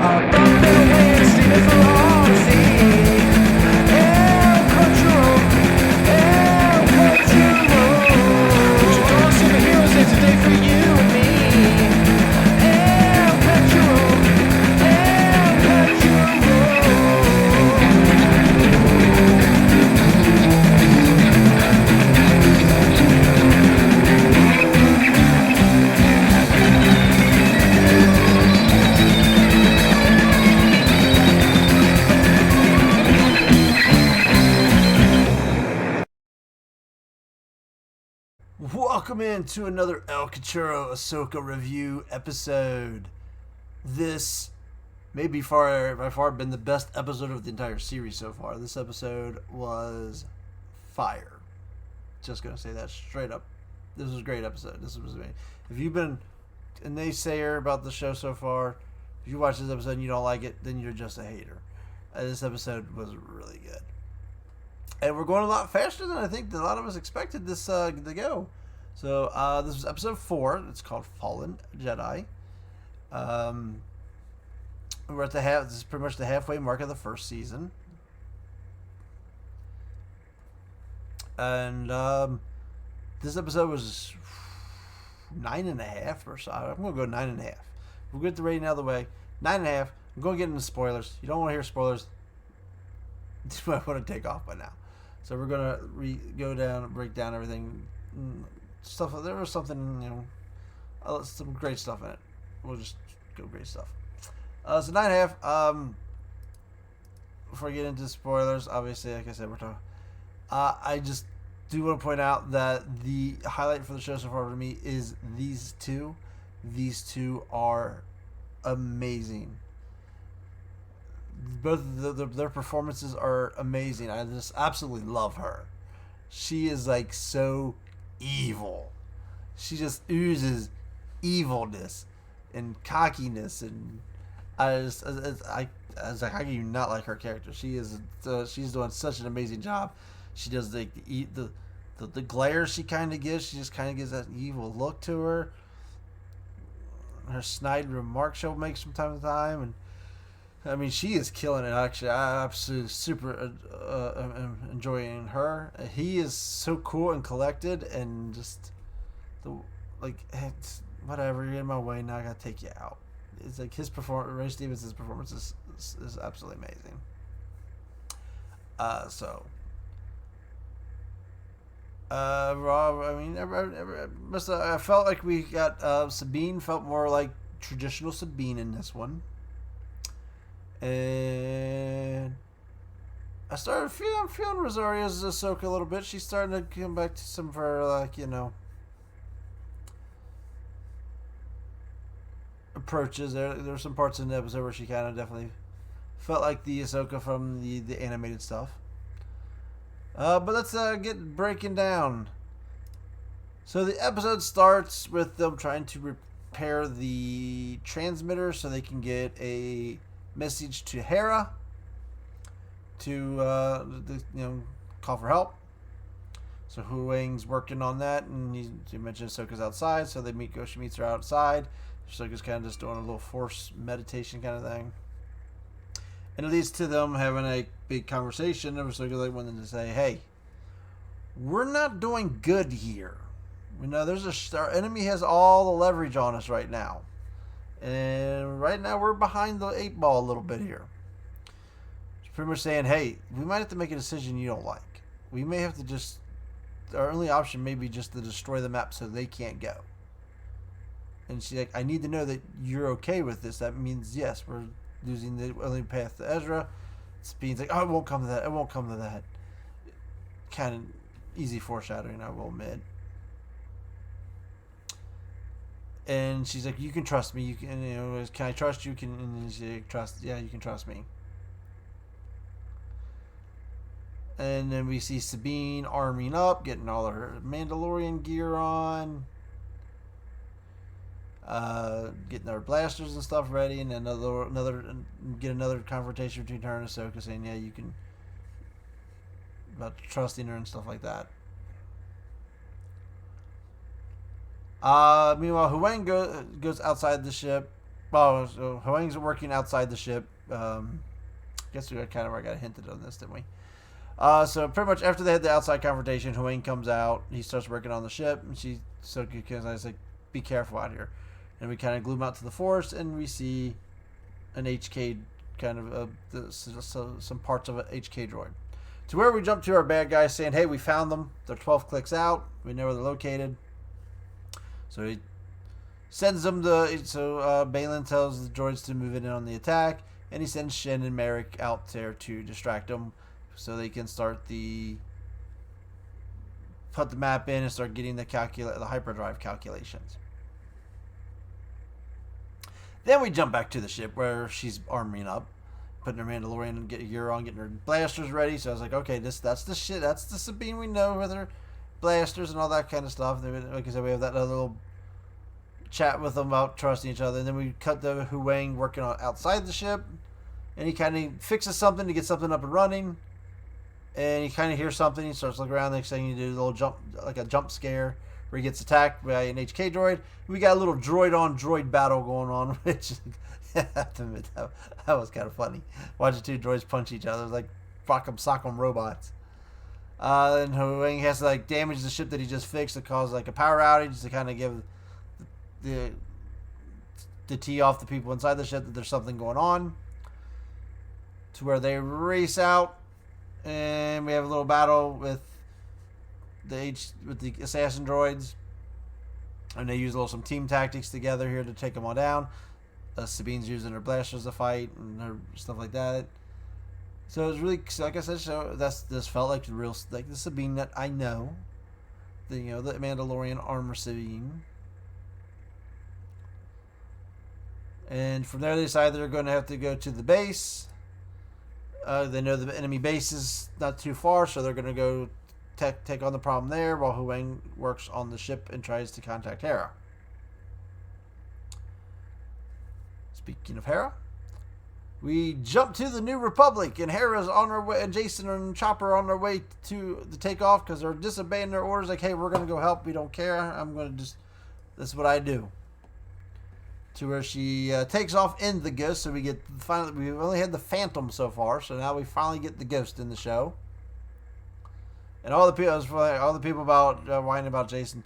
bumping away, streaming for all to see. El Cachorro, El Cachorro. There's a dawn superheroes day today for you and me. El Cachorro, El Cachorro. Welcome into another El Cachorro Ahsoka review episode. This may be by far been the best episode of the entire series so far. This episode was fire. Just gonna say that straight up. This was a great episode. This was amazing. If you've been a naysayer about the show so far, if you watch this episode and you don't like it, then you're just a hater. This episode was really good. And we're going a lot faster than I think a lot of us expected this to go. So this was episode 4. It's called Fallen Jedi. We're at this is pretty much the halfway mark of the first season. And this episode was 9.5 or so. I'm going to go 9.5. We'll get the rating out of the way. 9.5. I'm going to get into spoilers. You don't want to hear spoilers. You might want to take off by now. So we're gonna break down everything. Stuff. There was something, some great stuff in it. We'll just go great stuff. So 9.5. Before I get into spoilers, obviously, like I said, we're talking. I just do want to point out that the highlight for the show so far for me is these two. These two are amazing. Both their performances are amazing. I just absolutely love her. She is like so evil. She just oozes evilness and cockiness, and I was like, how can you not like her character? She is she's doing such an amazing job. She does the glare she kind of gives. She just kind of gives that evil look to her. Her snide remarks she'll make from time to time, and I mean, she is killing it. Actually, I absolutely super am enjoying her. He is so cool and collected, and just whatever. You're in my way now. I gotta take you out. It's like his performance. Ray Stevens' performance is absolutely amazing. Rob. I mean, I felt like we got Sabine. Felt more like traditional Sabine in this one. And I started feeling Rosario's Ahsoka a little bit. She's starting to come back to some of her, approaches. There were some parts in the episode where she kind of definitely felt like the Ahsoka from the animated stuff. But let's get breaking down. So the episode starts with them trying to repair the transmitter so they can get a message to Hera to call for help. So Hu Wang's working on that, and he mentioned Ahsoka's outside, so she meets her outside. Ahsoka's kind of just doing a little force meditation kind of thing, and it leads to them having a big conversation. And Ahsoka wanted to say, "Hey, we're not doing good here. We know our enemy has all the leverage on us right now." And right now we're behind the 8 ball a little bit here. It's pretty much saying, hey, we might have to make a decision you don't like. We may have to our only option may be just to destroy the map so they can't go. And she's like, I need to know that you're okay with this. That means, yes, we're losing the only path to Ezra. Sabine's like, oh, it won't come to that. It won't come to that. Kind of easy foreshadowing, I will admit. And she's like, you can trust me. You can, can I trust you? And she's like, yeah, you can trust me. And then we see Sabine arming up, getting all of her Mandalorian gear on, getting their blasters and stuff ready, and then another confrontation between her and Ahsoka, saying, yeah, you can, about trusting her and stuff like that. Meanwhile, Hu Wang goes outside the ship Well, so Huang's working outside the ship. Guess we got kind of I got hinted on this, didn't we? So pretty much after they had the outside confrontation, Huang comes out. He starts working on the ship, and Ahsoka comes out. He's like, "Be careful out here." And we kind of glue him out to the forest, and we see an HK kind of some parts of an HK droid. To where we jump to our bad guys saying, "Hey, we found them. They're 12 clicks out. We know where they're located." So he sends them to. So Balin tells the droids to move in on the attack, and he sends Shin and Merrick out there to distract them, so they can put the map in and start getting the hyperdrive calculations. Then we jump back to the ship where she's arming up, putting her Mandalorian and getting her blasters ready. So I was like, okay, that's the shit. That's the Sabine we know with her blasters and all that kind of stuff. Like I said, we have that other little chat with them about trusting each other. And then we cut to Huang working on outside the ship, and he kind of fixes something to get something up and running. And he kind of hears something. He starts looking around. Next thing you do, a little jump, like a jump scare, where he gets attacked by an HK droid. We got a little droid-on-droid battle going on, which I have to admit, that was kind of funny. Watching two droids punch each other. It was like sock'em robots. And Huang has to like damage the ship that he just fixed to cause like a power outage to kind of give the tee off the people inside the ship that there's something going on. To where they race out, and we have a little battle with the assassin droids, and they use some team tactics together here to take them all down. Sabine's using her blasters to fight and her stuff like that. So it was really, like I said, this felt like the Sabine that I know, the Mandalorian armor Sabine. And from there, they decide they're going to have to go to the base. They know the enemy base is not too far, so they're going to go take on the problem there while Huang works on the ship and tries to contact Hera. Speaking of Hera, we jump to the New Republic, and Hera's on her way, and Jason and Chopper are on their way to take off because they're disobeying their orders. Like, hey, we're going to go help. We don't care. This is what I do. To where she takes off in the Ghost, so we've only had the Phantom so far, so now we finally get the Ghost in the show. And all the people about whining about Jason.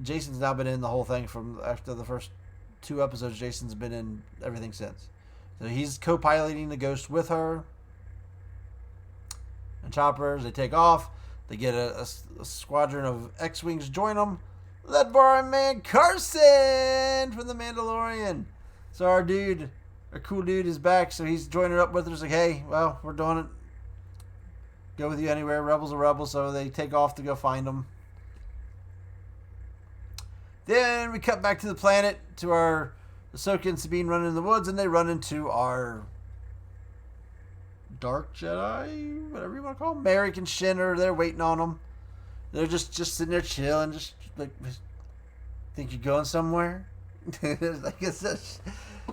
Jason's now been in the whole thing from after the first 2 episodes. Jason's been in everything since. So he's co-piloting the Ghost with her. And Choppers, they take off. They get a squadron of X-Wings join them, led by our man Carson from The Mandalorian. So our cool dude is back, so he's joining up with us. Like, hey, well, we're doing it. Go with you anywhere. Rebels are rebels, so they take off to go find them. Then we cut back to the planet to our Ahsoka and Sabine running in the woods, and they run into our Dark Jedi, whatever you want to call them. Merrick and Shin are there waiting on them. They're just sitting there chilling, just like, think you're going somewhere?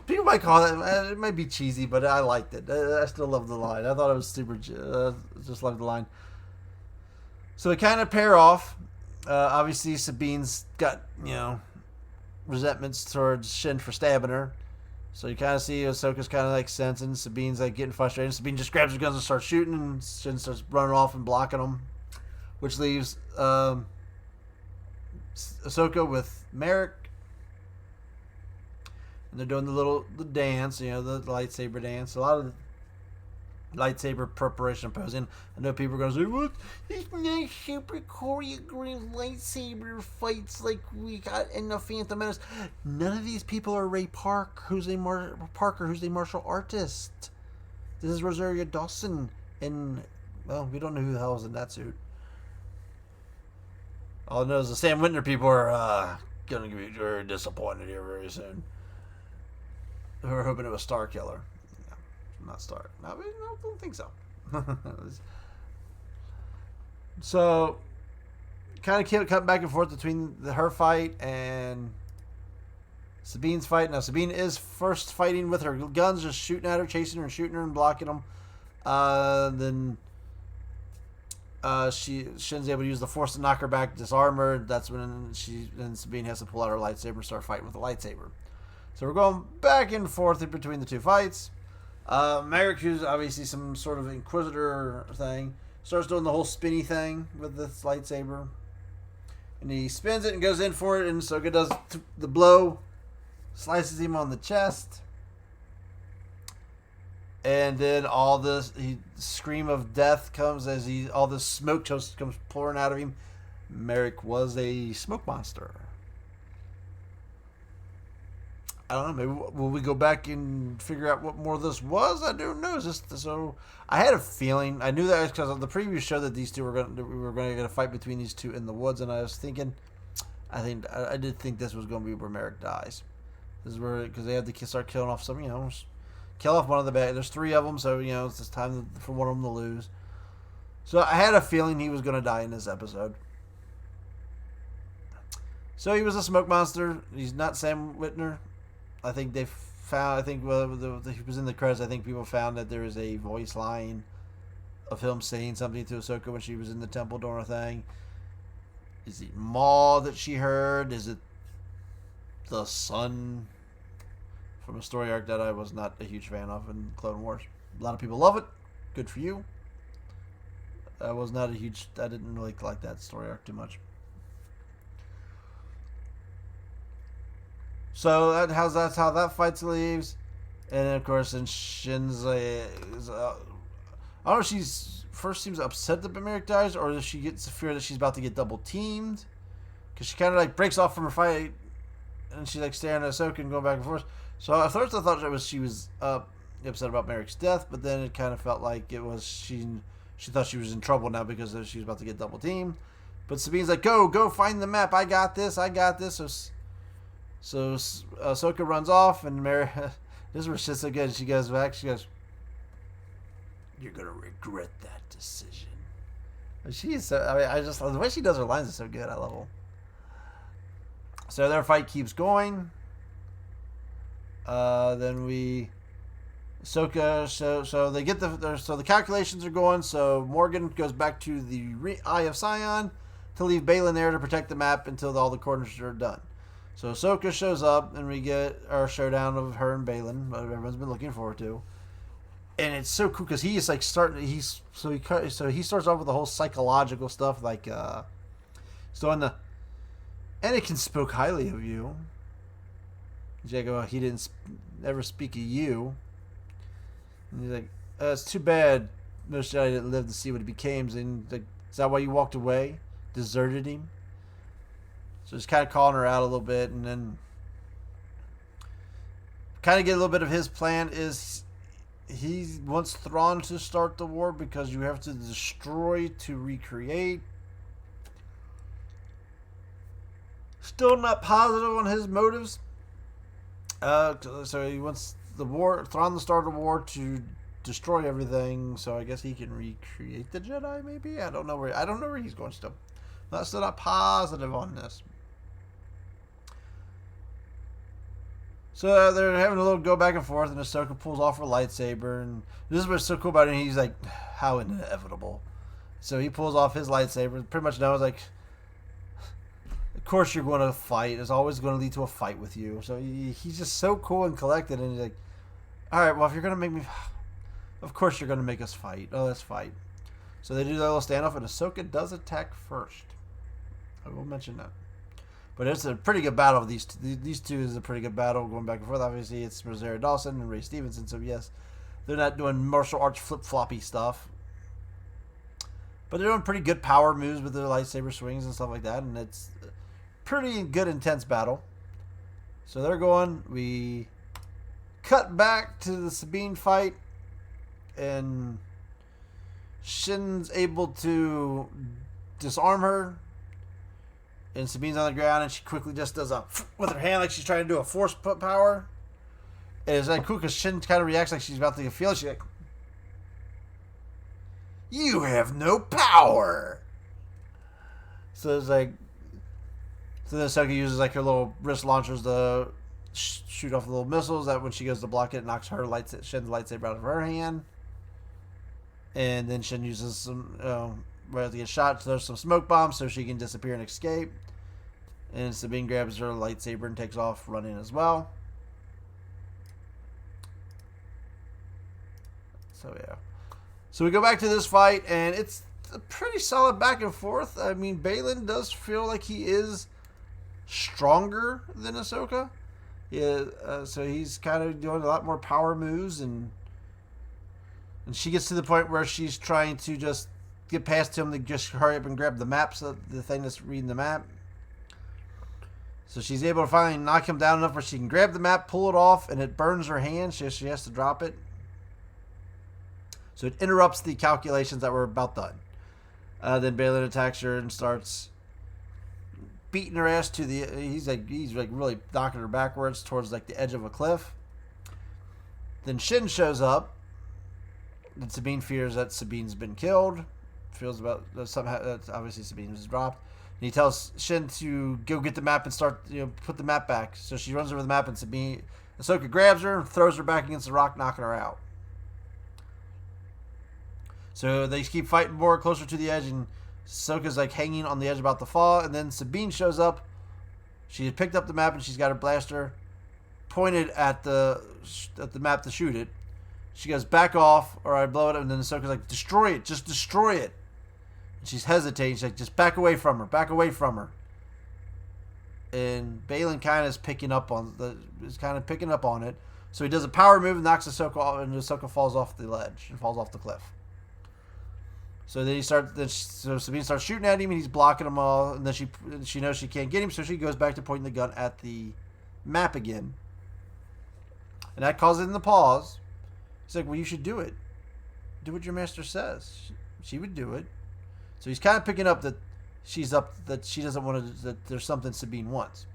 People might call it, it might be cheesy, but I liked it. I still love the line. I thought it was super, just loved the line. So they kind of pair off. Obviously, Sabine's got, resentments towards Shin for stabbing her. So you kind of see Ahsoka's kind of like sensing. Sabine's like getting frustrated. Sabine just grabs her guns and starts shooting, and Shin starts running off and blocking them, which leaves Ahsoka with Merrick. And they're doing the dance, the lightsaber dance. A lot of lightsaber preparation posing. I know people are going to say, "What? It's not super choreographed lightsaber fights like we got in the Phantom Menace." None of these people are Ray Park, who's a martial artist. This is Rosario Dawson, and well, we don't know who the hell is in that suit. All I know is the Sam Witwer people are going to be very disappointed here very soon. We were hoping it was Star Killer. Not Star. No, I don't think so. So, kind of cut back and forth between her fight and Sabine's fight. Now, Sabine is first fighting with her guns, just shooting at her, chasing her, and shooting her and blocking them. Then Shin's able to use the Force to knock her back, disarm her. That's when Sabine has to pull out her lightsaber and start fighting with the lightsaber. So we're going back and forth in between the two fights. Merrick, who's obviously some sort of Inquisitor thing, starts doing the whole spinny thing with this lightsaber. And he spins it and goes in for it, and Ahsoka does the blow, slices him on the chest. And then all this scream of death comes as all this smoke just comes pouring out of him. Merrick was a smoke monster. I don't know. Maybe will we go back and figure out what more of this was? I don't know. So I had a feeling. I knew that because of the preview show that these two we were going to get a fight between these two in the woods, and I was thinking, I did think this was going to be where Merrick dies. This is where because they had to start killing off some, kill off one of the bad. There's 3 of them, so it's just time for one of them to lose. So I had a feeling he was going to die in this episode. So he was a smoke monster. He's not Sam Witwer. I think they found. I think he was in the credits. I think people found that there is a voice line of him saying something to Ahsoka when she was in the temple doing a thing. Is it Maul that she heard? Is it the son from a story arc that I was not a huge fan of in Clone Wars? A lot of people love it. Good for you. I was not a huge. I didn't really like that story arc too much. So that's how that fight leaves, and then of course, then Shin's I don't know if she's first seems upset that Merrick dies, or if she gets the fear that she's about to get double teamed, because she kind of like breaks off from her fight, and she's like staring at Ahsoka and going back and forth. So at first I thought she was upset about Merrick's death, but then it kind of felt like it was she thought she was in trouble now because she was about to get double teamed. But Sabine's like, go find the map. I got this. So Ahsoka runs off, and Mary, this is where shit's so good. She goes back. She goes, "You're gonna regret that decision." And she's so. I just the way she does her lines is so good. I love her. So their fight keeps going. Then Ahsoka. So they get the calculations are going. So Morgan goes back to the Eye of Sion to leave Baylan there to protect the map until all the corners are done. So Ahsoka shows up, and we get our showdown of her and Baylan, what everyone's been looking forward to. And it's so cool because he is like he starts off with the whole psychological stuff, like so on the Anakin spoke highly of you. Jago, he didn't ever speak of you. And he's like, it's too bad most Jedi didn't live to see what he became. And like, is that why you walked away, deserted him? So just kind of calling her out a little bit, and then kind of get a little bit of his plan is he wants Thrawn to start the war because you have to destroy to recreate. Still not positive on his motives. So he wants Thrawn to start a war to destroy everything. So I guess he can recreate the Jedi. Maybe I don't know where he's going still. Still not positive on this. So they're having a little go back and forth, and Ahsoka pulls off her lightsaber, and this is what's so cool about it. He's like, how inevitable. So he pulls off his lightsaber, pretty much knows like, of course you're going to fight. It's always going to lead to a fight with you. So he's just so cool and collected, and he's like, all right, well, if you're going to make me, of course you're going to make us fight. Oh, let's fight. So they do their little standoff, and Ahsoka does attack first. I will mention that. But it's a pretty good battle. These two is a pretty good battle going back and forth. Obviously, it's Rosario Dawson and Ray Stevenson. So, yes, they're not doing martial arts flip-floppy stuff. But they're doing pretty good power moves with their lightsaber swings and stuff like that. And it's a pretty good, intense battle. So they're going. We cut back to the Sabine fight. And Shin's able to disarm her. And Sabine's on the ground, and she quickly just does with her hand like she's trying to do a force power. And it's like cool because Shin kind of reacts like she's about to get feel. She's like, "You have no power." So it's like, so then Ahsoka uses like her little wrist launchers to shoot off the little missiles. That when she goes to block it, knocks Shin's lightsaber out of her hand. And then Shin uses some right to get shot. So there's some smoke bombs so she can disappear and escape. And Sabine grabs her lightsaber and takes off running as well. So yeah. So we go back to this fight, and it's a pretty solid back and forth. I mean, Balin does feel like he is stronger than Ahsoka. Yeah, so he's kind of doing a lot more power moves, and she gets to the point where she's trying to just get past him to just hurry up and grab the map, so the thing that's reading the map. So she's able to finally knock him down enough where she can grab the map, pull it off, and it burns her hand. She has to drop it. So it interrupts the calculations that were about done. Then Balin attacks her and starts beating her ass to the. He's like really knocking her backwards towards like the edge of a cliff. Then Shin shows up. And Sabine fears that Sabine's been killed. Feels about somehow that obviously Sabine was dropped. And he tells Shin to go get the map and start put the map back. So she runs over the map, and Ahsoka grabs her and throws her back against the rock, knocking her out. So they keep fighting more closer to the edge, and Ahsoka's like hanging on the edge about to fall. And then Sabine shows up. She had picked up the map, and she's got her blaster pointed at the map to shoot it. She goes, back off, or I blow it up. And then Ahsoka's like, destroy it. Just destroy it. And she's hesitating. She's like, just back away from her. Back away from her. And Balin kind of is picking up on it. So he does a power move and knocks Ahsoka off, and Ahsoka falls off the ledge and falls off the cliff. So then so Sabine starts shooting at him, and he's blocking them all. And then she knows she can't get him, so she goes back to pointing the gun at the map again. And that causes him to pause. He's like, well, you should do it. Do what your master says. She would do it. So he's kind of picking up that she doesn't want to, that there's something Sabine wants.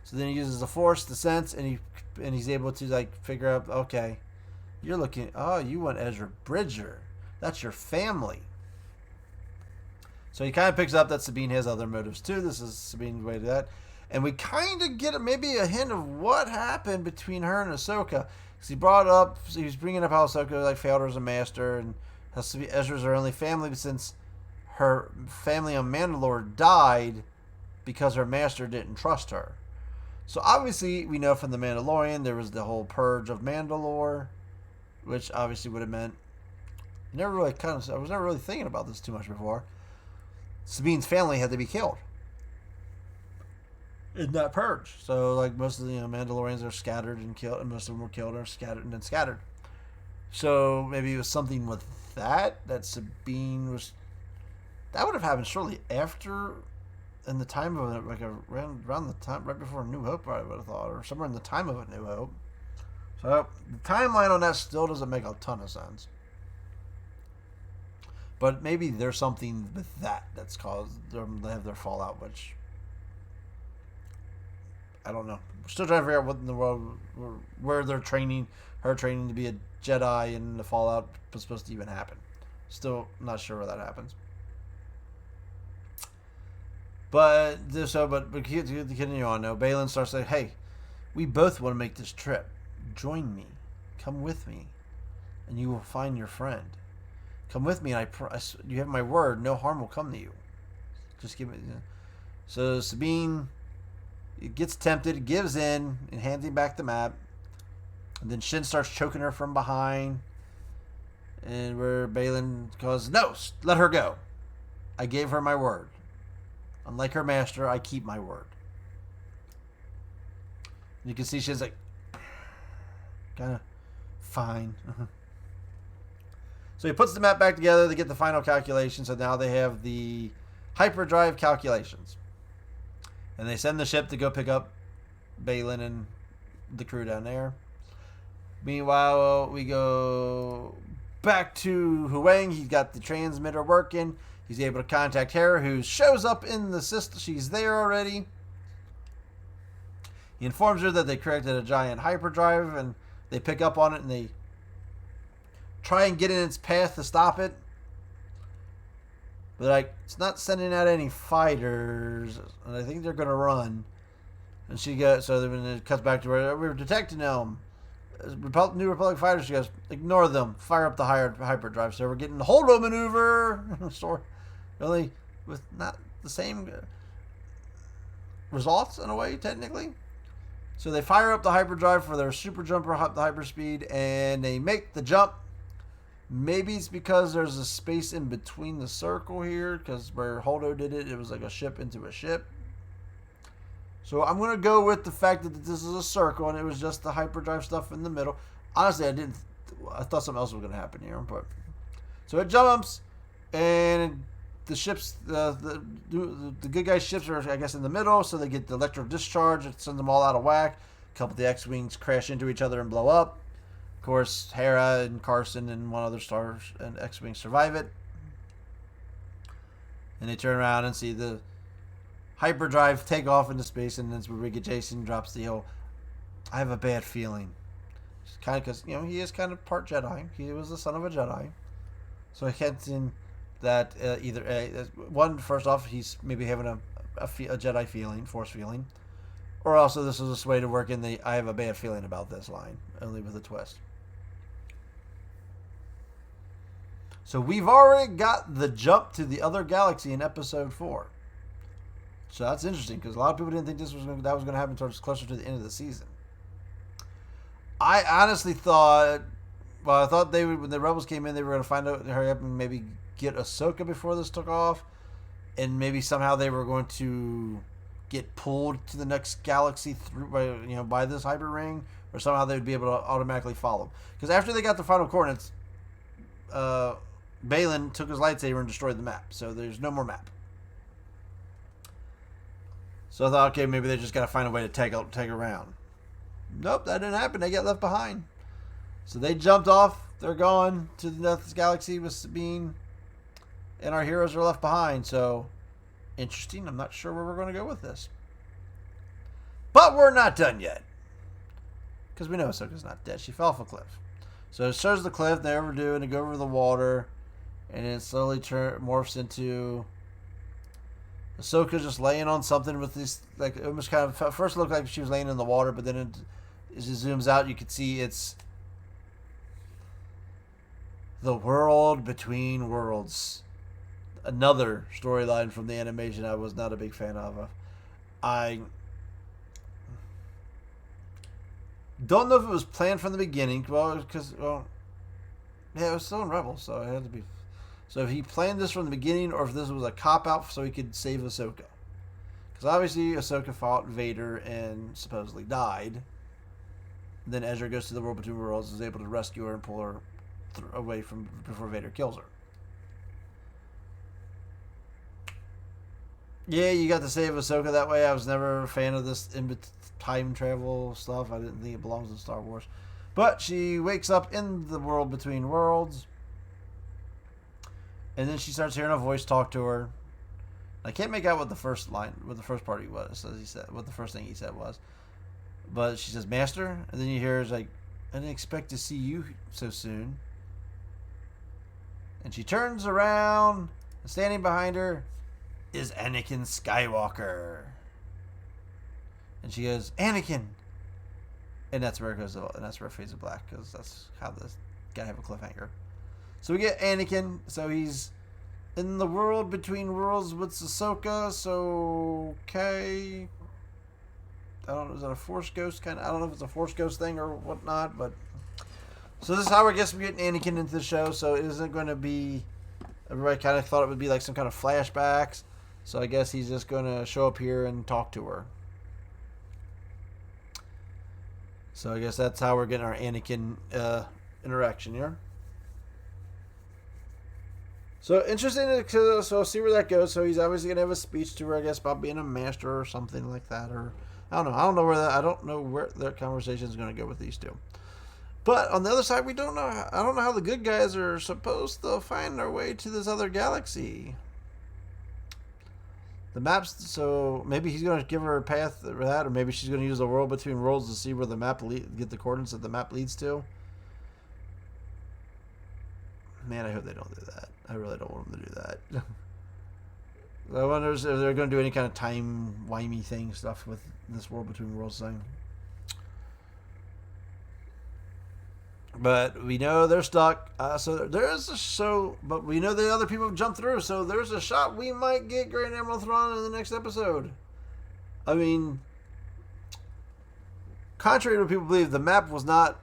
So then he uses the Force, the sense, and he's able to like figure out, okay, you want Ezra Bridger. That's your family. So he kind of picks up that Sabine has other motives too. This is Sabine's way to that. And we kind of get maybe a hint of what happened between her and Ahsoka. He was bringing up how Ahsoka failed her as a master, and how Ezra's her only family, but since her family on Mandalore died because her master didn't trust her. So obviously we know from the Mandalorian there was the whole purge of Mandalore, which obviously would have meant I was never really thinking about this too much before. Sabine's family had to be killed in that purge. So like most of the Mandalorians are scattered and killed, and most of them were killed or scattered and then scattered. So maybe it was something with that Sabine was. That would have happened shortly after, in the time of it, like around the time right before New Hope, I would have thought, or somewhere in the time of a New Hope. So the timeline on that still doesn't make a ton of sense. But maybe there's something with that's caused them to have their fallout, which I don't know. We're still trying to figure out what in the world, where they're training her to be a Jedi, and the fallout was supposed to even happen. Still not sure where that happens. But continue on. Now, Balin starts saying, "Hey, we both want to make this trip. Join me. Come with me, and you will find your friend. Come with me, and you have my word. No harm will come to you. Just give it." So Sabine gets tempted, gives in, and hands him back the map. And then Shin starts choking her from behind, and where Balin goes, "No, let her go. I gave her my word. Unlike her master, I keep my word." And you can see Shin's like, kind of fine. So he puts the map back together. They get the final calculations. So now they have the hyperdrive calculations. And they send the ship to go pick up Balin and the crew down there. Meanwhile, we go back to Huang. He's got the transmitter working. He's able to contact Hera, who shows up in the system. She's there already. He informs her that they created a giant hyperdrive, and they pick up on it, and they try and get in its path to stop it. But it's not sending out any fighters, and I think they're going to run. And so then it cuts back to where we were detecting them. New Republic fighters. She goes, ignore them. Fire up the hyperdrive. So we're getting the holdo maneuver. Really, with not the same results in a way, technically. So they fire up the hyperdrive for their super jumper, the hyperspeed, and they make the jump. Maybe it's because there's a space in between the circle here, because where Holdo did it, it was like a ship into a ship. So I'm going to go with the fact that this is a circle and it was just the hyperdrive stuff in the middle. Honestly, I thought something else was going to happen here. But so it jumps, and the ships, the good guys' ships are, I guess, in the middle, so they get the electric discharge. It sends them all out of whack. A couple of the X-Wings crash into each other and blow up. Of course, Hera and Carson and one other star and X-Wing survive it. And they turn around and see the hyperdrive take off into space, and that's where we get Jason drops the whole, I have a bad feeling. It's kind of because, he is kind of part Jedi. He was the son of a Jedi. So I can't in that one, first off, he's maybe having a Jedi feeling, Force feeling. Or also this is a way to work in the I have a bad feeling about this line, only with a twist. So we've already got the jump to the other galaxy in episode 4. So that's interesting, because a lot of people didn't think that was going to happen towards closer to the end of the season. I honestly thought, when the Rebels came in, they were going to find out, hurry up and maybe get Ahsoka before this took off, and maybe somehow they were going to get pulled to the next galaxy through by this hyper ring, or somehow they would be able to automatically follow. Because after they got the final coordinates, Balin took his lightsaber and destroyed the map, so there's no more map. So I thought, okay, maybe they just got to find a way to take around. Nope, that didn't happen. They got left behind. So they jumped off. They're gone to the next galaxy with Sabine, and our heroes are left behind. So interesting. I'm not sure where we're going to go with this. But we're not done yet, because we know Ahsoka's not dead. She fell off a cliff. So it shows the cliff. They overdo and they go over the water, and it slowly morphs into Ahsoka just laying on something with this, like, it almost kind of, at first looked like she was laying in the water, but then as it zooms out, you can see it's the world between worlds. Another storyline from the animation I was not a big fan of. I don't know if it was planned from the beginning. Yeah, it was still in Rebels, so it had to be. So if he planned this from the beginning, or if this was a cop-out so he could save Ahsoka. Because obviously Ahsoka fought Vader and supposedly died. Then Ezra goes to the world between worlds, is able to rescue her and pull her away from before Vader kills her. Yeah, you got to save Ahsoka that way. I was never a fan of this time travel stuff. I didn't think it belongs in Star Wars. But she wakes up in the world between worlds. And then she starts hearing a voice talk to her. I can't make out what the first part he was. So he said what the first thing he said was. But she says, "Master," and then you hear it's like, "I didn't expect to see you so soon." And she turns around, and standing behind her is Anakin Skywalker. And she goes, "Anakin," and that's where it goes. And that's where it fades to black, because that's how this gotta have a cliffhanger. So we get Anakin. So he's in the world between worlds with Ahsoka. So okay, I don't know. Is that a Force Ghost kind of? I don't know if it's a Force Ghost thing or whatnot. But so this is how I guess we're getting Anakin into the show. So it isn't going to be. Everybody kind of thought it would be like some kind of flashbacks. So I guess he's just going to show up here and talk to her. So I guess that's how we're getting our Anakin interaction here. So interesting to see where that goes. So he's obviously gonna have a speech to her, I guess, about being a master or something like that, or I don't know where that conversation is gonna go with these two. But on the other side, we don't know. I don't know how the good guys are supposed to find their way to this other galaxy. The maps. So maybe he's gonna give her a path for that, or maybe she's gonna use the world between worlds to see where the map get the coordinates that the map leads to. Man, I hope they don't do that. I really don't want them to do that. I wonder if they're going to do any kind of time-wimey thing stuff with this world between worlds thing. But we know they're stuck. But we know the other people have jumped through. So there's a shot we might get Grand Admiral Thrawn in the next episode. I mean, contrary to what people believe, the map was not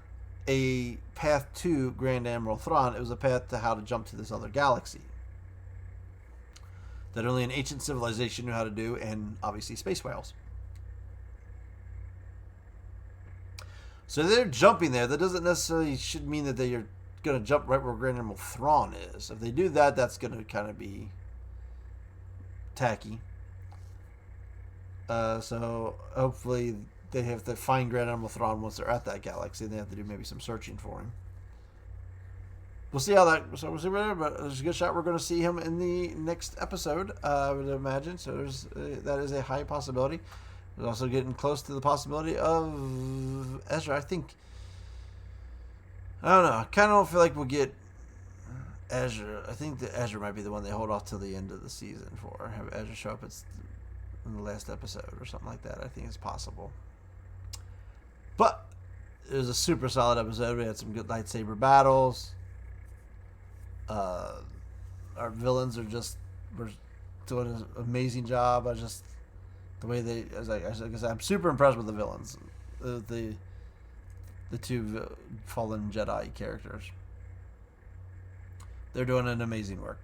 a path to Grand Admiral Thrawn. It was a path to how to jump to this other galaxy that only an ancient civilization knew how to do, and obviously space whales. So they're jumping there. That doesn't necessarily should mean that they are going to jump right where Grand Admiral Thrawn is. If they do that, that's going to kind of be tacky. So hopefully they have to find Grand Admiral Thrawn once they're at that galaxy, and they have to do maybe some searching for him. We'll see how that. So we'll see where, but there's a good shot we're going to see him in the next episode. I would imagine. So there's that is a high possibility. We're also getting close to the possibility of Ezra. I think. I don't know. I kind of don't feel like we'll get Ezra. I think that Ezra might be the one they hold off till the end of the season for. Have Ezra show up in the last episode or something like that. I think it's possible. But it was a super solid episode. We had some good lightsaber battles. Our villains were doing an amazing job. The way they, as I said, I'm super impressed with the villains. The two fallen Jedi characters. They're doing an amazing work.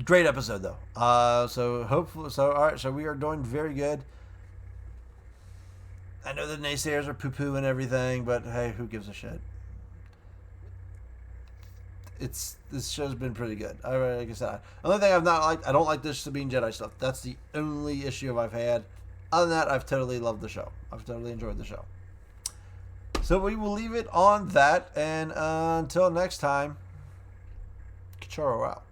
Great episode though. All right. So we are doing very good. I know the naysayers are poo-poo and everything, but hey, who gives a shit? This show's been pretty good. Like I said, the only thing I've not liked, I don't like this Sabine Jedi stuff. That's the only issue I've had. Other than that, I've totally loved the show. I've totally enjoyed the show. So we will leave it on that, and until next time, Cachorro out.